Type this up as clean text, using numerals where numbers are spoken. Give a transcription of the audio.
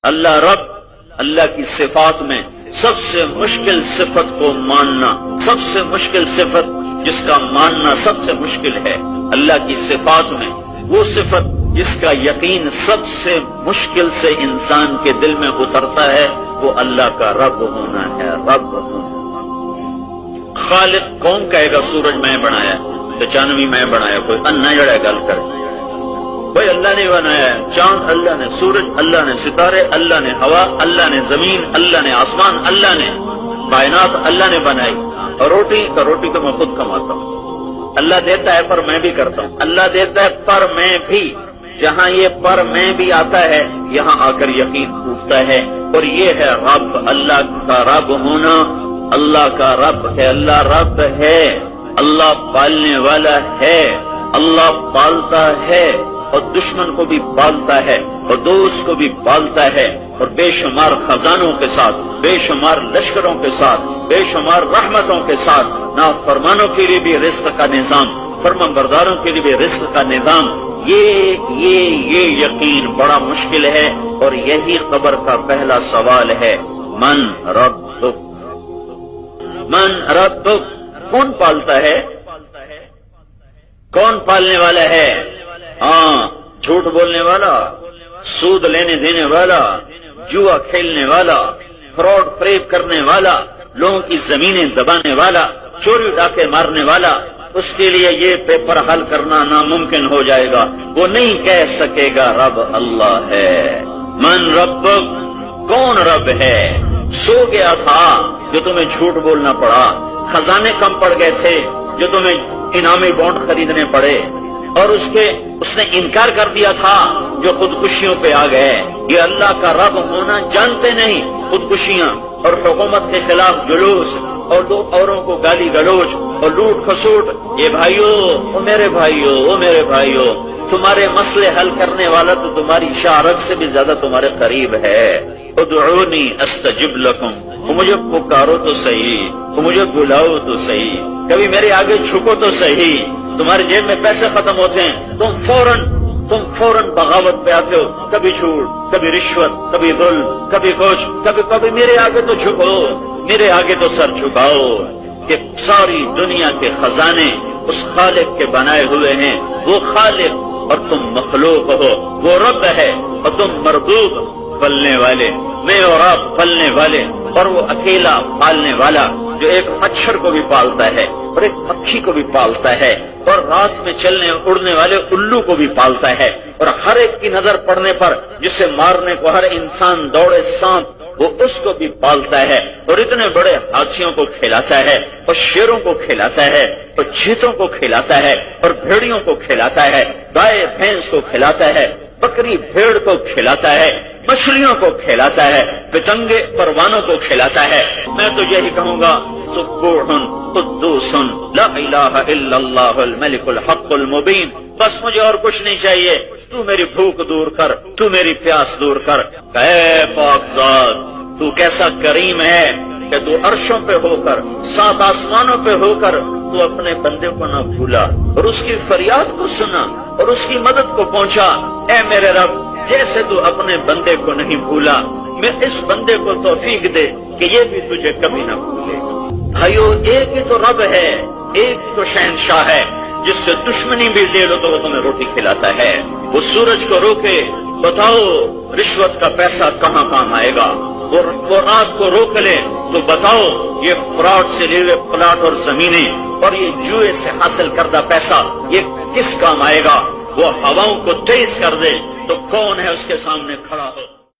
اللہ رب، اللہ کی صفات میں سب سے مشکل صفت کو ماننا، سب سے مشکل صفت جس کا ماننا سب سے مشکل ہے اللہ کی صفات میں، وہ صفت جس کا یقین سب سے مشکل سے انسان کے دل میں اترتا ہے، وہ اللہ کا رب ہونا ہے۔ رب ہونا، خالق کون کہے گا سورج میں بنایا، چاندنی میں بنایا، کوئی انا جڑا گل کر، بھائی اللہ نے بنایا ہے، چاند اللہ نے، سورج اللہ نے، ستارے اللہ نے، ہوا اللہ نے، زمین اللہ نے، آسمان اللہ نے، کائنات اللہ نے بنائی، اور روٹی تو میں خود کماتا ہوں، اللہ دیتا ہے پر میں بھی کرتا ہوں، اللہ دیتا ہے پر میں بھی، جہاں یہ پر میں بھی آتا ہے یہاں آ کر یقین ٹوٹتا ہے، اور یہ ہے رب، اللہ کا رب ہونا، اللہ کا رب ہے، اللہ رب ہے، اللہ پالنے والا ہے، اللہ پالتا ہے، اور دشمن کو بھی پالتا ہے، اور دوست کو بھی پالتا ہے، اور بے شمار خزانوں کے ساتھ، بے شمار لشکروں کے ساتھ، بے شمار رحمتوں کے ساتھ، نافرمانوں کے لیے بھی رزق کا نظام، فرمانبرداروں کے لیے بھی رزق کا نظام، یہ یقین بڑا مشکل ہے، اور یہی قبر کا پہلا سوال ہے، من ربک، من ربک، کون پالتا ہے، کون پالنے والا ہے؟ ہاں، جھوٹ بولنے والا، سود لینے دینے والا، جوا کھیلنے والا، فراڈ فریب کرنے والا، لوگوں کی زمینیں دبانے والا، چوری ڈاکے مارنے والا، اس کے لیے یہ پیپر حل کرنا ناممکن ہو جائے گا، وہ نہیں کہہ سکے گا رب اللہ ہے۔ من ربک، کون رب ہے؟ سو گیا تھا جو تمہیں جھوٹ بولنا پڑا، خزانے کم پڑ گئے تھے جو تمہیں انعامی بانڈ خریدنے پڑے، اور اس نے انکار کر دیا تھا جو خودکشیوں پہ آ گئے۔ یہ اللہ کا رب ہونا جانتے نہیں، خودکشیاں اور حکومت کے خلاف جلوس، اور اوروں کو گالی گلوچ اور لوٹ کھسوٹ۔ یہ بھائیو، وہ میرے بھائیو، وہ میرے بھائیو، تمہارے مسئلے حل کرنے والا تو تمہاری شارک سے بھی زیادہ تمہارے قریب ہے۔ ادعونی استجب لکم، وہ مجھے پکارو تو صحیح، وہ مجھے بلاؤ تو صحیح، کبھی میرے آگے جھکو تو صحیح۔ تمہاری جیب میں پیسے ختم ہوتے ہیں، تم فوراً بغاوت پہ آتے ہو، کبھی جھوٹ، کبھی رشوت، کبھی ظلم، کبھی کچھ، کبھی میرے آگے تو جھکو، میرے آگے تو سر جھکاؤ، کہ ساری دنیا کے خزانے اس خالق کے بنائے ہوئے ہیں، وہ خالق اور تم مخلوق ہو، وہ رب ہے اور تم مربوب، پلنے والے، میں اور آپ پلنے والے، اور وہ اکیلا پالنے والا جو ایک مچھر کو بھی پالتا ہے اور ایک مکھی کو بھی پالتا ہے، اور رات میں چلنے اڑنے والے الو کو بھی پالتا ہے، اور ہر ایک کی نظر پڑنے پر جسے مارنے کو ہر انسان دوڑے سانپ، وہ اس کو بھی پالتا ہے، اور اتنے بڑے ہاتھیوں کو کھلاتا ہے، اور شیروں کو کھلاتا ہے، اور چیتوں کو کھلاتا ہے، اور بھیڑیوں کو کھلاتا ہے، گائے بھینس کو کھلاتا ہے، بکری بھیڑ کو کھلاتا ہے، مچھلیوں کو کھلاتا ہے، پتنگے پروانوں کو کھلاتا ہے۔ میں تو یہی کہوں گا، سبوح قدوس لا الہ الا اللہ الملک الحق المبین، بس مجھے اور کچھ نہیں چاہیے، تو میری بھوک دور کر، تو میری پیاس دور کر۔ اے پاک ذات، تو کیسا کریم ہے کہ تو عرشوں پہ ہو کر، سات آسمانوں پہ ہو کر، تو اپنے بندے کو نہ بھولا، اور اس کی فریاد کو سنا، اور اس کی مدد کو پہنچا۔ اے میرے رب، جیسے تو اپنے بندے کو نہیں بھولا، میں اس بندے کو توفیق دے کہ یہ بھی تجھے کبھی نہ بھولے۔ بھائیو، ایک ہی تو رب ہے، ایک ہی تو شہنشاہ ہے، جس سے دشمنی بھی لے لو تو وہ تمہیں روٹی کھلاتا ہے۔ وہ سورج کو روکے، بتاؤ رشوت کا پیسہ کہاں کام آئے گا؟ وہ رات کو روک لے تو بتاؤ یہ فراڈ سے لیے ہوئے پلاٹ اور زمینیں اور یہ جوئے سے حاصل کردہ پیسہ یہ کس کام آئے گا؟ وہ ہواؤں کو تیز کر دے تو کون ہے اس کے سامنے کھڑا ہو؟